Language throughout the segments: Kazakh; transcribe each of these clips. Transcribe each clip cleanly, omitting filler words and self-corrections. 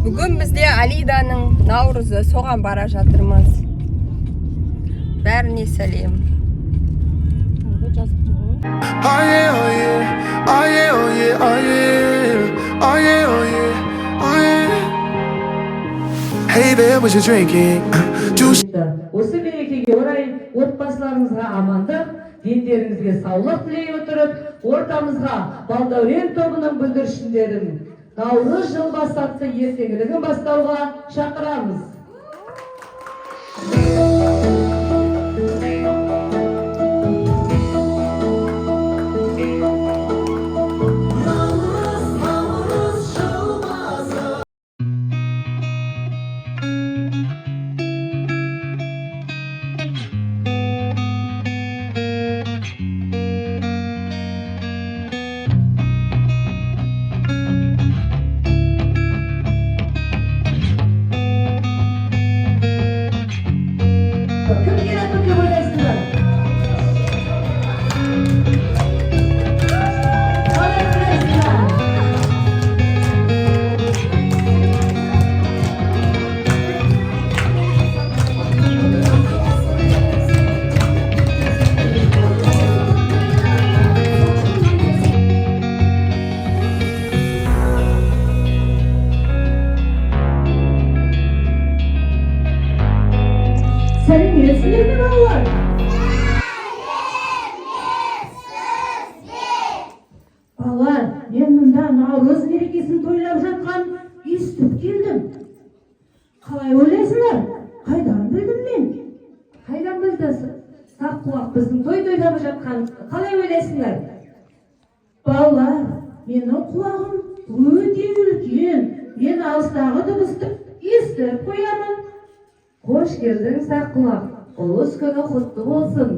Бүгін бізде Алиданың Наурызы, соған бара жатырмыз. Бәріне сәлем. Hey there, what you drinking? Juice. Осы мерекеге орай отбасыларыңызға амандық, дендеріңізге саулық тілей отырып, ортамызға Балдәурен тобының бүлдіршіндерін Наурыз жыл бастапты ертеңгілігін бастауға шақырамыз. Сәлеметсіздер ме балалар? Балалар, мен мұнда Наурыз мерекесін тойлап жатқан естіп келдім. Қалай ойлайсыңдар? Қайдан білдім мен? Қайдан білдіңіз? Саққұлақ біздің той тойлап жатқан қалай ойлайсыңдар? Балалар, менің құлағым өте үлкен. Мен алыстағы дыбысты естіп қоямын. Қош келдің Саққұлақ, ұлыс күні құтты болсын.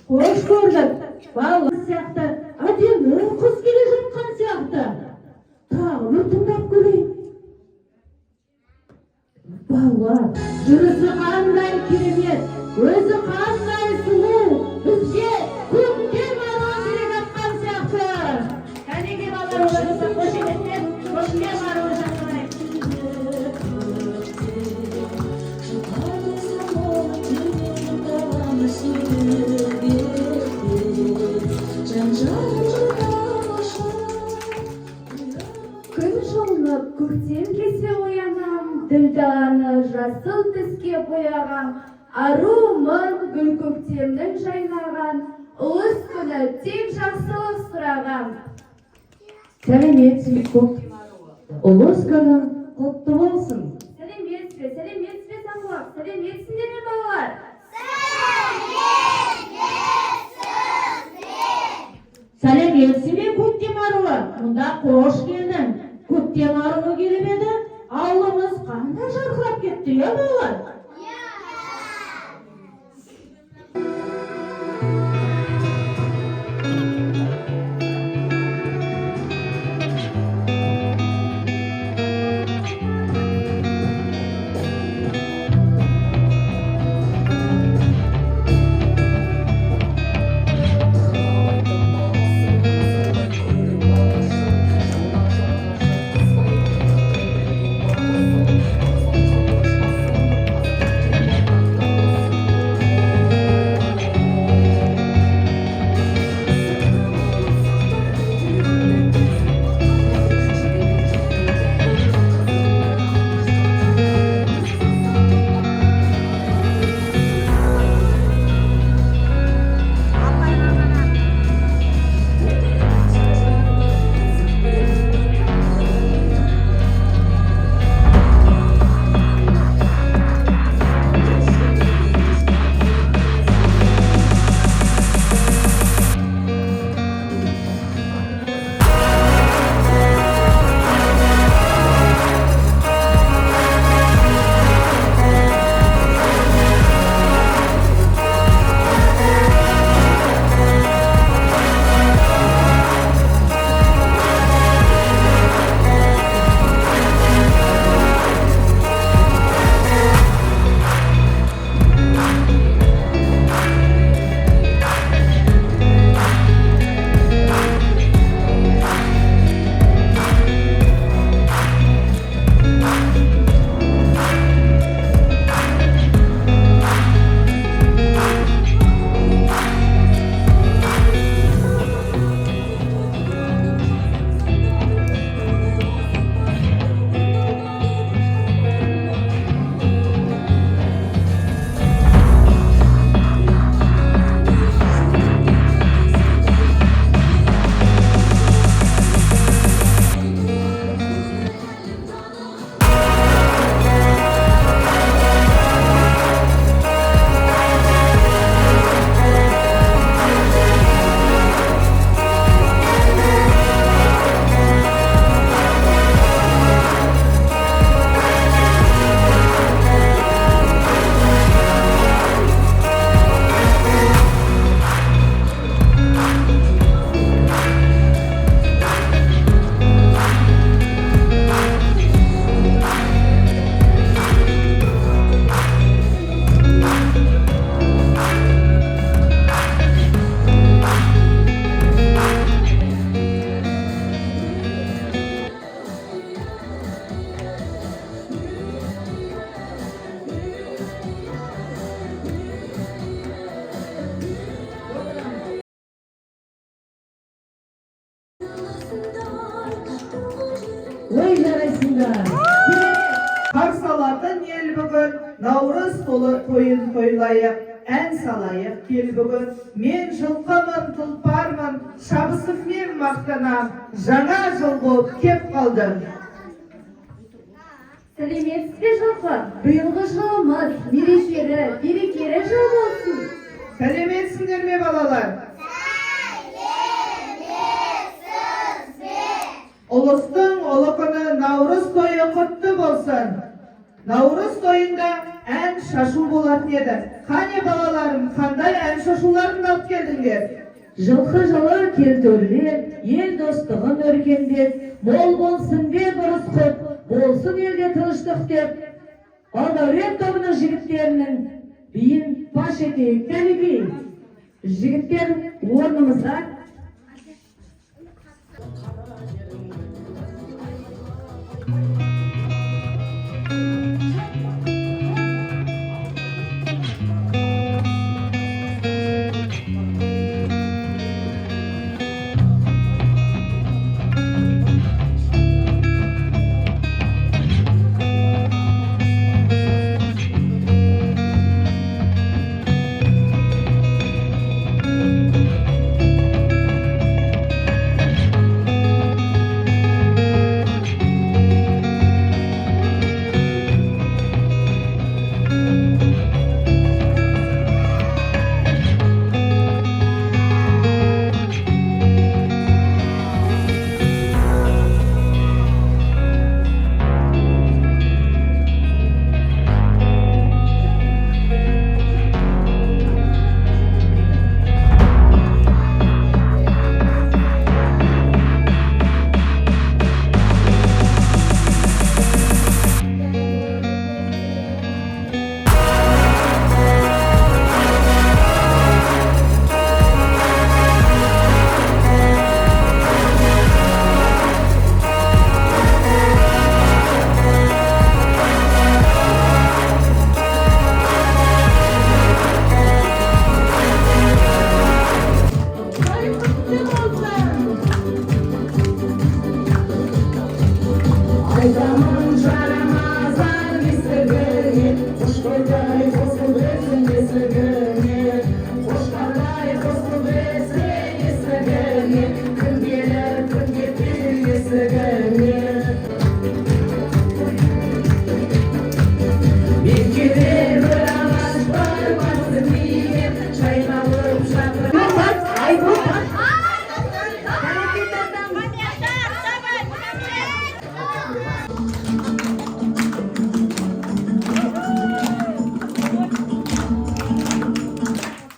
Қош көрдік, балалар сияқты, әдемі қыз келе жатқан сияқты. Тағы бір тыңдап көрейін. Балалар, жүрісі қандай керемет, өзі қандай сұлу, бізге көктем аруы келе жатқан сияқты. Кәнеге балалар оларыңызға қошеметпен, көктем аруы шақырайық. Күн жылынып, көктем келсе оянам, ділданы жасыл түске бояған, арумын гүл көктемнің жайнаған, ұлыс күні тек жақсылық сұраған. Сәлеметсіз көктем аруы, ұлыс күні құтты болсын. Сәлеметсіз, Саққұлақ, сәлеметсіңдер ме балалар? Сәлеметсіз бе көктем аруы, мұнда қош келдің. Көктем аруы келіп еді, ауылымыз қандай жарқырап кетті, я балалар? oylar. Karsalardan el bugün Navruz toyun toylayıp en salayıp gel bugün men жылқымын tulparmın şabısıp men maqtanam жаңа жыл болып kep kaldım. Сәлеметсіз бе жылқы? Биылғы жылымыз берекелі жыл болсын. Сәлеметсіңдер ме балалар? Ұлыстың ұлы күні Наурыз тойы құтты болсын. Наурыз тойында ән шашу болатын еді. Қане балаларым, қандай ән шашуларын алып келдіңдер? Жылқы жылы келтөрлеп, ел достығын өркендеп, мол болсын деп ұрыс құт, болсын елде тыныштық деп, Балдәурет тобының жігіттерінің биін паш етейік тәліби. Жігіттер орнымызға.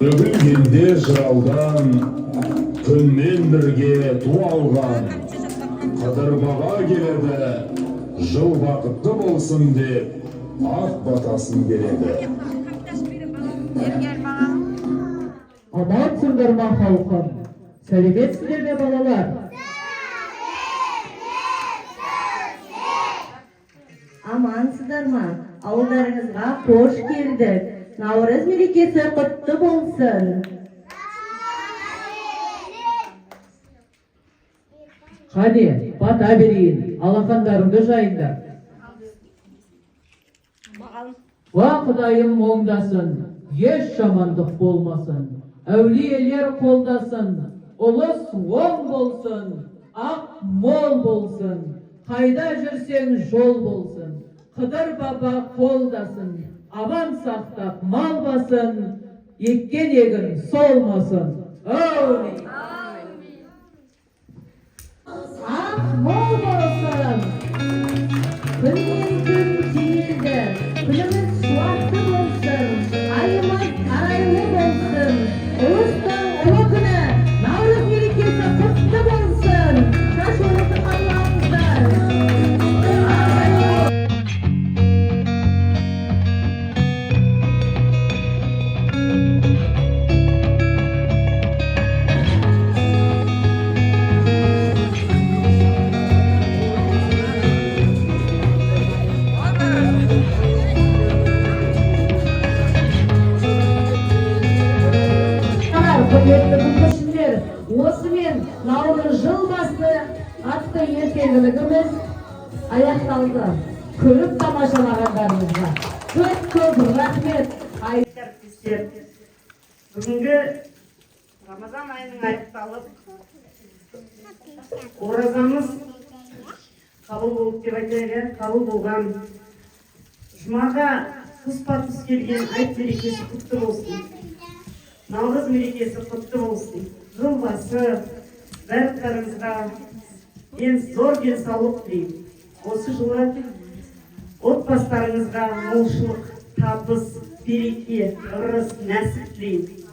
Бүгін елде жыралдан күнмен бірге туалған қыдырбаға келеді, жыл бақытты болсын деп ақ батасын береді. Амансыңдар ма халқым? Сәлеметсіздер ме балалар? Амансыздар ма? Ауылдарыңызға қош келдік. Наурыз мерекесі құтты болсын. Қане, бата берейін, алақандарыңды жайыңдар. Ва Құдайым оңдасын, еш жамандық болмасын. Әулиелер қолдасын, ұлыс оң болсын, ақ мол болсын. Қайда жүрсең жол болсын, Қыдыр баба қолдасын. Аман сақтап мал басын, еккен егін солмасын. Әумин. Ақ мол болсын. Күннен күн теңелді, күніміз суақты болсын, айымыз арайлы болсын. Ұлыстың ұлы күні, Наурыз мерекесі құтты болсын. Шашуды қалаңыздар. Құрметті бүлдіршіндер, осымен Наурыз жыл басы атты ертеңгілігіміз аяқталды. Көріп тамашалағандарыңызға көп рахмет. Әріптестер, бүгінгі Рамазан айының аяқталып, оразамыз қабыл болып деп айтайық, қабыл болған жұмаға тұспа-тұс келген айт мерекесі құтты болсын. Наурыз мерекесі құтты болсын. Жыл басы барлықтарыңызға зор денсаулық тілеймін. Осы жылы отбасыларыңызға молшылық, табыс, береке, ырыс, нәсіп тілеймін.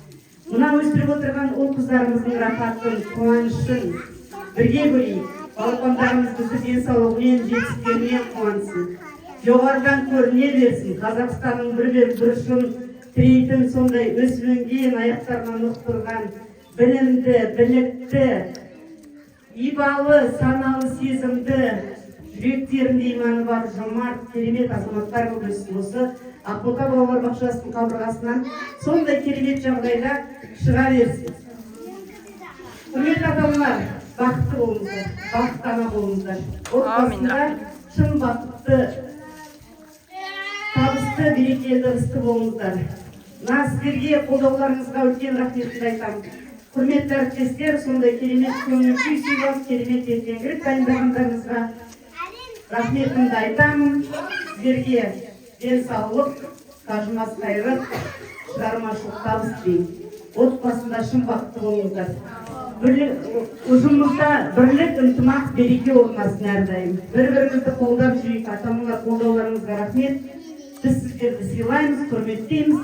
Мына өсіріп отырған ұл қыздарымыздың рахатын, қуанышын бірге көрейік. Балапандарымыз бізді денсаулығымен, жетістіктерімен қуансын. Жоғарыдан көріне берсін. Қазақстанның бір бұрышын тірейтін сондай өсіп-өнген, аяқтарына нық тұрған, білімді, білікті, ибалы, саналы, сезімді, жүректерінде иманы бар, жомарт, керемет азаматтар көп өссін. Осы Ақбота балалар бақшасының қабырғасынан сондай керемет жағдайда шыға берсін. Құрметті ата-аналар, бақытты болыңыздар, бақытты ана болыңыздар. Отбасында шын бақытты, табысты, берекелі, ырысты болыңыздар. Мына сіздерге қолдауларыңызға үлкен рахметімді айтамын. Құрметті әріптестер, сондай керемет көңіл күй сыйлап, керемет ертеңгілік дайындағандарыңызға рахметімді айтамын. Сіздерге денсаулық, қажымас қайрат, шығармашылық табыс тілеймін. Отбасында шын бақытты болыңыздар. Ұжымымызда бірлік, ынтымақ, береке орнасын әрдайым. Бір-бірімізді қолдап жүрейік. Ата-аналар қолдауларыңызға рахмет. Біз сіздерді сыйлаймыз, құрметтейміз.